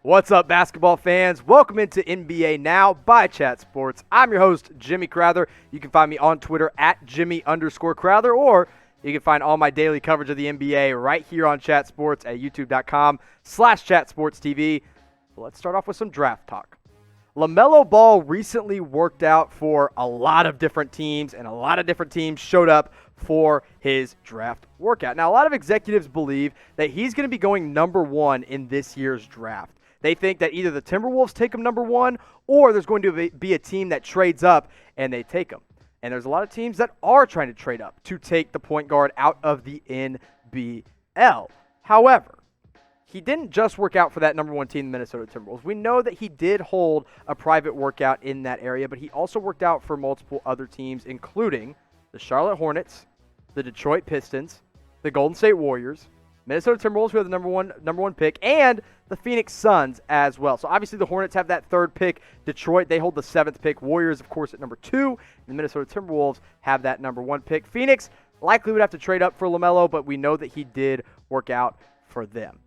What's up, basketball fans? Welcome into NBA Now by Chat Sports. I'm your host, Jimmy Crowther. You can find me on Twitter at Jimmy_Crowther, or you can find all my daily coverage of the NBA right here on Chat Sports at youtube.com/chatsportstv. Let's start off with some draft talk. LaMelo Ball recently worked out for a lot of different teams, and a lot of different teams showed up for his draft workout. Now, a lot of executives believe that he's going to be going number one in this year's draft. They think that either the Timberwolves take him number one, or there's going to be a team that trades up and they take him. And there's a lot of teams that are trying to trade up to take the point guard out of the NBL. However, he didn't just work out for that number one team, the Minnesota Timberwolves. We know that he did hold a private workout in that area, but he also worked out for multiple other teams, including the Charlotte Hornets, the Detroit Pistons, the Golden State Warriors, Minnesota Timberwolves, who have the number one pick, and the Phoenix Suns as well. So obviously the Hornets have that third pick. Detroit, they hold the seventh pick. Warriors, of course, at number 2. And the Minnesota Timberwolves have that number 1 pick. Phoenix likely would have to trade up for LaMelo, but we know that he did work out for them.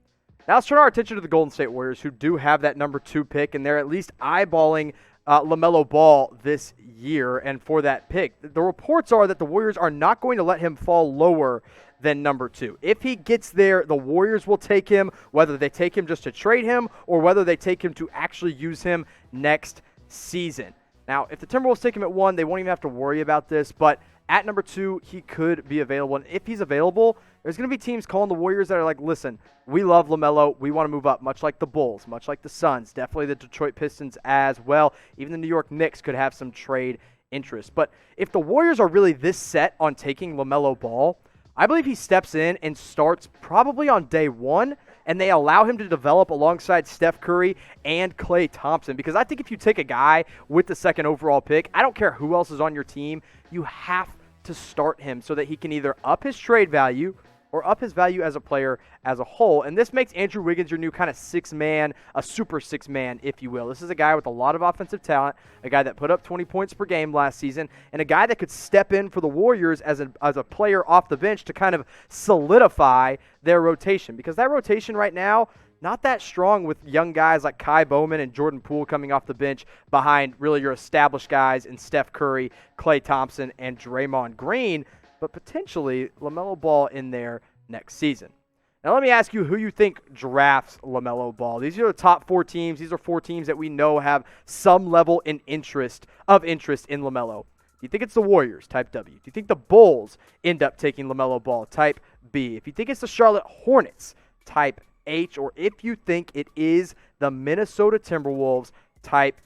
Now let's turn our attention to the Golden State Warriors, who do have that number 2 pick, and they're at least eyeballing LaMelo Ball this year and for that pick. The reports are that the Warriors are not going to let him fall lower than number 2. If he gets there, the Warriors will take him, whether they take him just to trade him or whether they take him to actually use him next season. Now, if the Timberwolves take him at 1, they won't even have to worry about this, but at number 2, he could be available. And if he's available, there's going to be teams calling the Warriors that are like, listen, we love LaMelo. We want to move up, much like the Bulls, much like the Suns, definitely the Detroit Pistons as well. Even the New York Knicks could have some trade interest. But if the Warriors are really this set on taking LaMelo Ball, I believe he steps in and starts probably on day 1, and they allow him to develop alongside Steph Curry and Klay Thompson. Because I think if you take a guy with the second overall pick, I don't care who else is on your team, you have to start him so that he can either up his trade value or up his value as a player as a whole. And this makes Andrew Wiggins your new kind of six-man, a super six-man, if you will. This is a guy with a lot of offensive talent, a guy that put up 20 points per game last season, and a guy that could step in for the Warriors as a player off the bench to kind of solidify their rotation. Because that rotation right now, not that strong with young guys like Kai Bowman and Jordan Poole coming off the bench behind really your established guys in Steph Curry, Klay Thompson, and Draymond Green, but potentially LaMelo Ball in there next season. Now let me ask you who you think drafts LaMelo Ball. These are the top 4 teams. These are 4 teams that we know have some level of interest in LaMelo. Do you think it's the Warriors? Type W. Do you think the Bulls end up taking LaMelo Ball? Type B. If you think it's the Charlotte Hornets, type H. Or if you think it is the Minnesota Timberwolves, type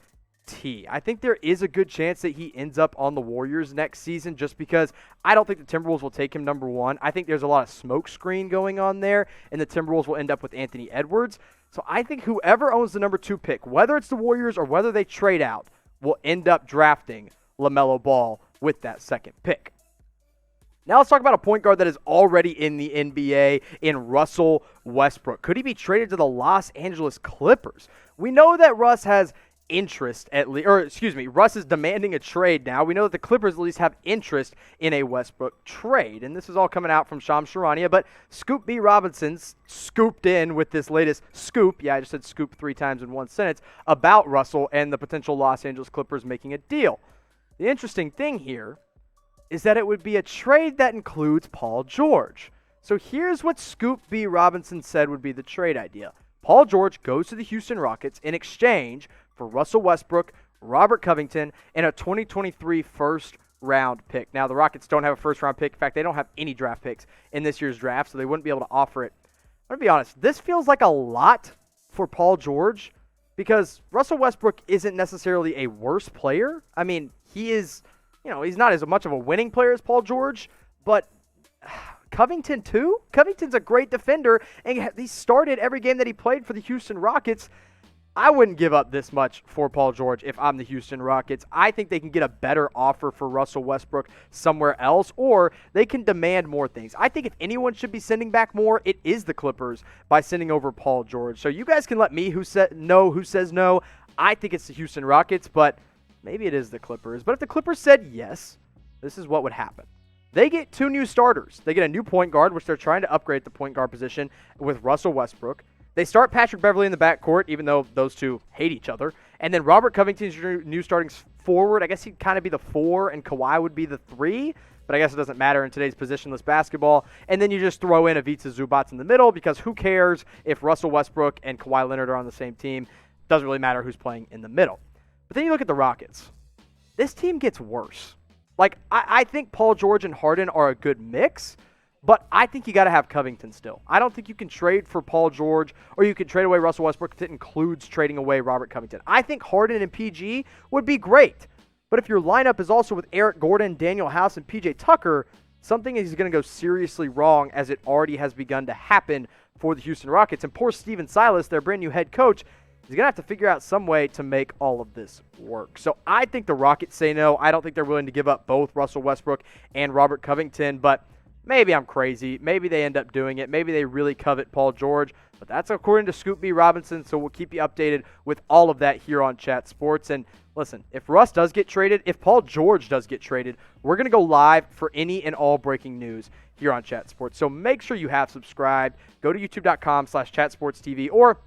T. I think there is a good chance that he ends up on the Warriors next season just because I don't think the Timberwolves will take him number 1. I think there's a lot of smoke screen going on there, and the Timberwolves will end up with Anthony Edwards. So I think whoever owns the number 2 pick, whether it's the Warriors or whether they trade out, will end up drafting LaMelo Ball with that second pick. Now let's talk about a point guard that is already in the NBA in Russell Westbrook. Could he be traded to the Los Angeles Clippers? We know that Russ has interest Russ is demanding a trade now. We know that the Clippers at least have interest in a Westbrook trade, and this is all coming out from Shams Charania, but Scoop B. Robinson scooped in with this latest scoop, I just said scoop 3 times in one sentence, about Russell and the potential Los Angeles Clippers making a deal. The interesting thing here is that it would be a trade that includes Paul George. So here's what Scoop B. Robinson said would be the trade idea. Paul George goes to the Houston Rockets in exchange for Russell Westbrook, Robert Covington, and a 2023 first-round pick. Now, the Rockets don't have a first-round pick. In fact, they don't have any draft picks in this year's draft, so they wouldn't be able to offer it. I'm going to be honest. This feels like a lot for Paul George because Russell Westbrook isn't necessarily a worse player. I mean, he is, he's not as much of a winning player as Paul George, but Covington too? Covington's a great defender, and he started every game that he played for the Houston Rockets. I wouldn't give up this much for Paul George if I'm the Houston Rockets. I think they can get a better offer for Russell Westbrook somewhere else, or they can demand more things. I think if anyone should be sending back more, it is the Clippers by sending over Paul George. So you guys can let me who says no. I think it's the Houston Rockets, but maybe it is the Clippers. But if the Clippers said yes, this is what would happen. They get 2 new starters. They get a new point guard, which they're trying to upgrade the point guard position with Russell Westbrook. They start Patrick Beverley in the backcourt, even though those two hate each other. And then Robert Covington's your new starting forward. I guess he'd kind of be the 4, and Kawhi would be the 3. But I guess it doesn't matter in today's positionless basketball. And then you just throw in Ivica Zubac in the middle, because who cares if Russell Westbrook and Kawhi Leonard are on the same team? Doesn't really matter who's playing in the middle. But then you look at the Rockets. This team gets worse. Like, I think Paul George and Harden are a good mix, but I think you got to have Covington still. I don't think you can trade for Paul George, or you can trade away Russell Westbrook if it includes trading away Robert Covington. I think Harden and PG would be great. But if your lineup is also with Eric Gordon, Daniel House, and PJ Tucker, something is going to go seriously wrong, as it already has begun to happen for the Houston Rockets. And poor Steven Silas, their brand new head coach, is going to have to figure out some way to make all of this work. So I think the Rockets say no. I don't think they're willing to give up both Russell Westbrook and Robert Covington, but maybe I'm crazy. Maybe they end up doing it. Maybe they really covet Paul George. But that's according to Scoop B. Robinson, so we'll keep you updated with all of that here on Chat Sports. And listen, if Russ does get traded, if Paul George does get traded, we're going to go live for any and all breaking news here on Chat Sports. So make sure you have subscribed. Go to youtube.com/chatsportstv, or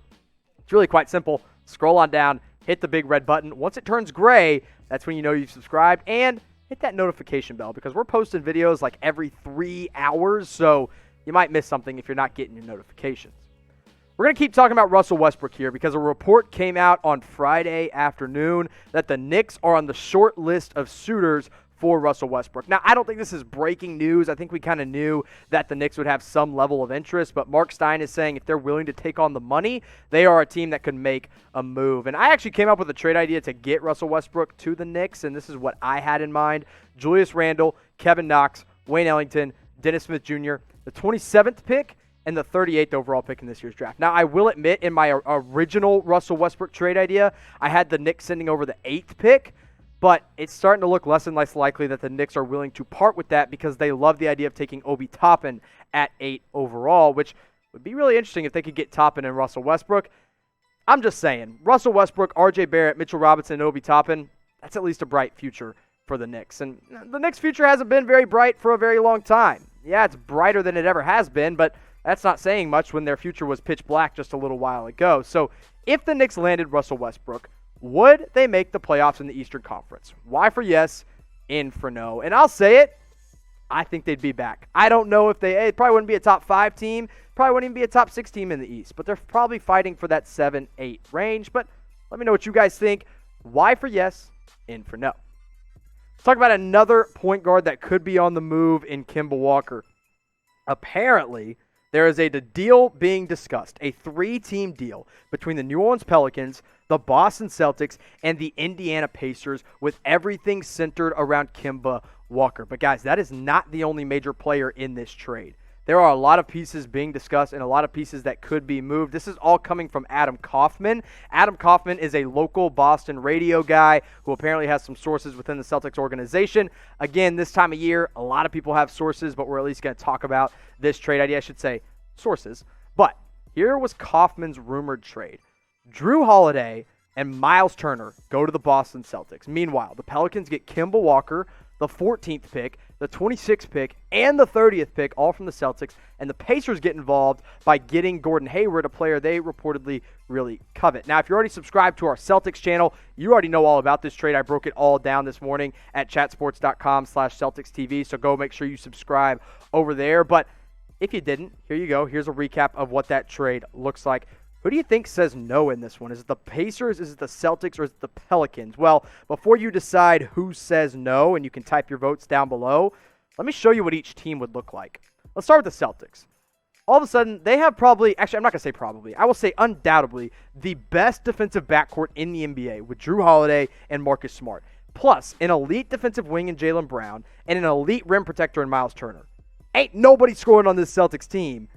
it's really quite simple. Scroll on down, hit the big red button. Once it turns gray, that's when you know you've subscribed, and hit that notification bell, because we're posting videos like every 3 hours, so you might miss something if you're not getting your notifications. We're going to keep talking about Russell Westbrook here, because a report came out on Friday afternoon that the Knicks are on the short list of suitors for Russell Westbrook. Now, I don't think this is breaking news. I think we kind of knew that the Knicks would have some level of interest, but Mark Stein is saying if they're willing to take on the money, they are a team that could make a move. And I actually came up with a trade idea to get Russell Westbrook to the Knicks, and this is what I had in mind. Julius Randle, Kevin Knox, Wayne Ellington, Dennis Smith Jr., the 27th pick, and the 38th overall pick in this year's draft. Now, I will admit, in my original Russell Westbrook trade idea, I had the Knicks sending over the 8th pick, but it's starting to look less and less likely that the Knicks are willing to part with that, because they love the idea of taking Obi Toppin at 8 overall, which would be really interesting if they could get Toppin and Russell Westbrook. I'm just saying, Russell Westbrook, RJ Barrett, Mitchell Robinson, and Obi Toppin, that's at least a bright future for the Knicks. And the Knicks' future hasn't been very bright for a very long time. Yeah, it's brighter than it ever has been, but that's not saying much when their future was pitch black just a little while ago. So if the Knicks landed Russell Westbrook, would they make the playoffs in the Eastern Conference? Y for yes, in for no. And I'll say it, I think they'd be back. I don't know if it probably wouldn't be a top 5 team, probably wouldn't even be a top 6 team in the East, but they're probably fighting for that 7-8 range. But let me know what you guys think. Y for yes, in for no. Let's talk about another point guard that could be on the move in Kemba Walker. Apparently, there is a deal being discussed, a 3-team deal between the New Orleans Pelicans, the Boston Celtics, and the Indiana Pacers, with everything centered around Kemba Walker. But guys, that is not the only major player in this trade. There are a lot of pieces being discussed and a lot of pieces that could be moved. This is all coming from Adam Kaufman. Adam Kaufman is a local Boston radio guy who apparently has some sources within the Celtics organization. Again, this time of year, a lot of people have sources, but we're at least going to talk about this trade idea. I should say sources. But here was Kaufman's rumored trade. Jrue Holiday and Myles Turner go to the Boston Celtics. Meanwhile, the Pelicans get Kemba Walker, the 14th pick, the 26th pick, and the 30th pick, all from the Celtics, and the Pacers get involved by getting Gordon Hayward, a player they reportedly really covet. Now, if you're already subscribed to our Celtics channel, you already know all about this trade. I broke it all down this morning at chatsports.com/CelticsTV, so go make sure you subscribe over there. But if you didn't, here you go. Here's a recap of what that trade looks like. Who do you think says no in this one? Is it the Pacers, is it the Celtics, or is it the Pelicans? Well, before you decide who says no, and you can type your votes down below, let me show you what each team would look like. Let's start with the Celtics. All of a sudden, they have probably, actually, I'm not going to say probably, I will say undoubtedly, the best defensive backcourt in the NBA with Jrue Holiday and Marcus Smart. Plus, an elite defensive wing in Jaylen Brown and an elite rim protector in Myles Turner. Ain't nobody scoring on this Celtics team.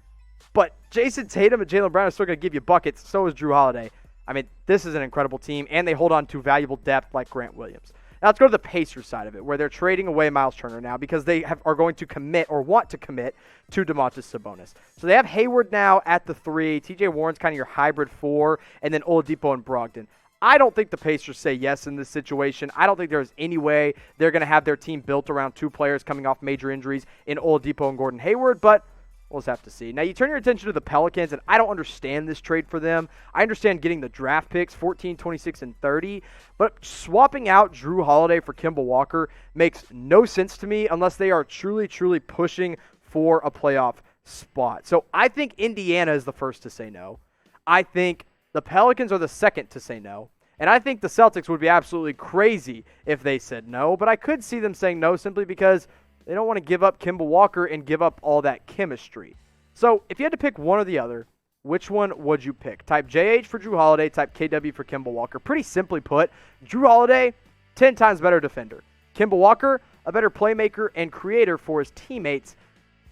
But Jason Tatum and Jaylen Brown are still going to give you buckets. So is Jrue Holiday. I mean, this is an incredible team, and they hold on to valuable depth like Grant Williams. Now let's go to the Pacers side of it, where they're trading away Myles Turner now because they are going to commit or want to commit to Domantas Sabonis. So they have Hayward now at the 3. TJ Warren's kind of your hybrid 4, and then Oladipo and Brogdon. I don't think the Pacers say yes in this situation. I don't think there's any way they're going to have their team built around 2 players coming off major injuries in Oladipo and Gordon Hayward, but We'll just have to see. Now, you turn your attention to the Pelicans, and I don't understand this trade for them. I understand getting the draft picks, 14, 26, and 30, but swapping out Jrue Holiday for Kemba Walker makes no sense to me unless they are truly, truly pushing for a playoff spot. So I think Indiana is the first to say no. I think the Pelicans are the second to say no. And I think the Celtics would be absolutely crazy if they said no, but I could see them saying no simply because they don't want to give up Kemba Walker and give up all that chemistry. So if you had to pick one or the other, which one would you pick? Type JH for Jrue Holiday, type KW for Kemba Walker. Pretty simply put, Jrue Holiday, 10 times better defender. Kemba Walker, a better playmaker and creator for his teammates.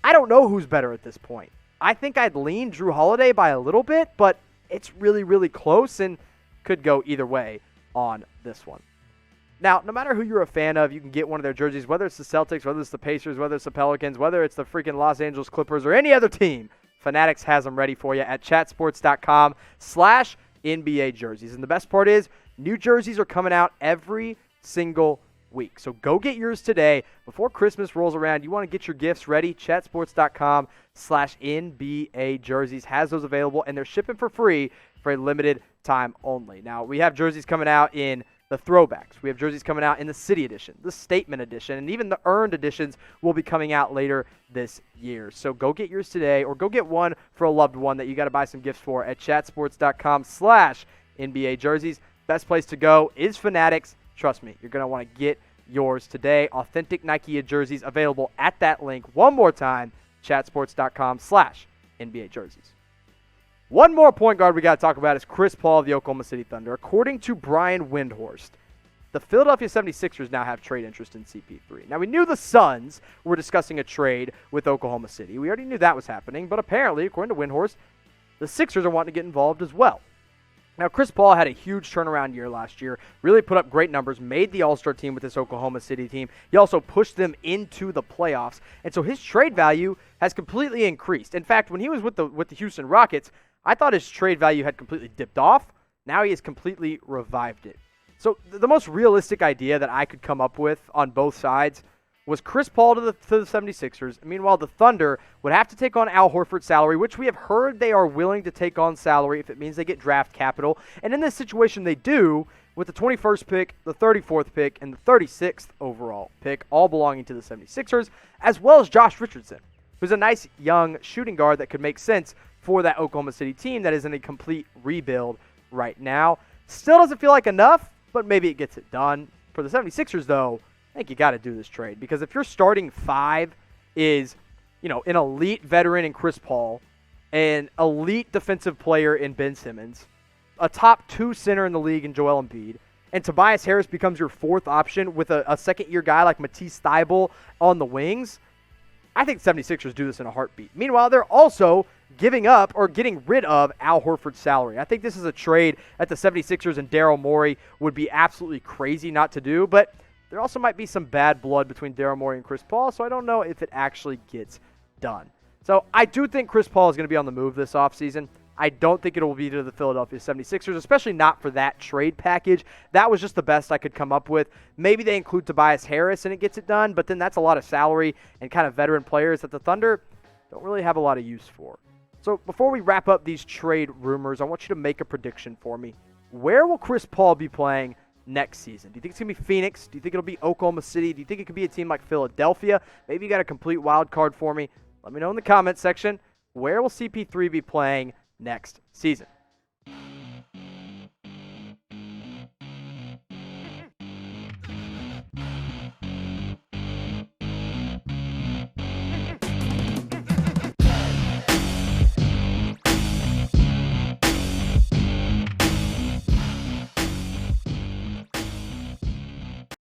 I don't know who's better at this point. I think I'd lean Jrue Holiday by a little bit, but it's really, really close and could go either way on this one. Now, no matter who you're a fan of, you can get one of their jerseys, whether it's the Celtics, whether it's the Pacers, whether it's the Pelicans, whether it's the freaking Los Angeles Clippers or any other team. Fanatics has them ready for you at chatsports.com/NBA jerseys. And the best part is, new jerseys are coming out every single week. So go get yours today. Before Christmas rolls around, you want to get your gifts ready. Chatsports.com/NBA jerseys has those available, and they're shipping for free for a limited time only. Now, we have jerseys coming out in the throwbacks. We have jerseys coming out in the City Edition, the Statement Edition, and even the Earned Editions will be coming out later this year. So go get yours today, or go get one for a loved one that you got to buy some gifts for at chatsports.com/NBA jerseys. Best place to go is Fanatics. Trust me, you're going to want to get yours today. Authentic Nike jerseys available at that link. One more time, chatsports.com/NBA jerseys. One more point guard we got to talk about is Chris Paul of the Oklahoma City Thunder. According to Brian Windhorst, the Philadelphia 76ers now have trade interest in CP3. Now, we knew the Suns were discussing a trade with Oklahoma City. We already knew that was happening, but apparently, according to Windhorst, the Sixers are wanting to get involved as well. Now, Chris Paul had a huge turnaround year last year, really put up great numbers, made the All-Star team with this Oklahoma City team. He also pushed them into the playoffs, and so his trade value has completely increased. In fact, when he was with the Houston Rockets, I thought his trade value had completely dipped off. Now he has completely revived it. So the most realistic idea that I could come up with on both sides was Chris Paul to the 76ers. Meanwhile, the Thunder would have to take on Al Horford's salary, which we have heard they are willing to take on salary if it means they get draft capital. And in this situation, they do, with the 21st pick, the 34th pick, and the 36th overall pick, all belonging to the 76ers, as well as Josh Richardson, who's a nice young shooting guard that could make sense for that Oklahoma City team that is in a complete rebuild right now. Still doesn't feel like enough, but maybe it gets it done. For the 76ers, though, I think you got to do this trade, because if your starting five is, an elite veteran in Chris Paul, an elite defensive player in Ben Simmons, a top 2 center in the league in Joel Embiid, and Tobias Harris becomes your fourth option with a second-year guy like Matisse Thybulle on the wings, I think the 76ers do this in a heartbeat. Meanwhile, they're also giving up or getting rid of Al Horford's salary. I think this is a trade that the 76ers and Daryl Morey would be absolutely crazy not to do, but there also might be some bad blood between Daryl Morey and Chris Paul, so I don't know if it actually gets done. So I do think Chris Paul is going to be on the move this offseason. I don't think it will be to the Philadelphia 76ers, especially not for that trade package. That was just the best I could come up with. Maybe they include Tobias Harris and it gets it done, but then that's a lot of salary and kind of veteran players that the Thunder don't really have a lot of use for. So before we wrap up these trade rumors, I want you to make a prediction for me. Where will Chris Paul be playing next season? Do you think it's going to be Phoenix? Do you think it'll be Oklahoma City? Do you think it could be a team like Philadelphia? Maybe you got a complete wild card for me. Let me know in the comments section. Where will CP3 be playing next season?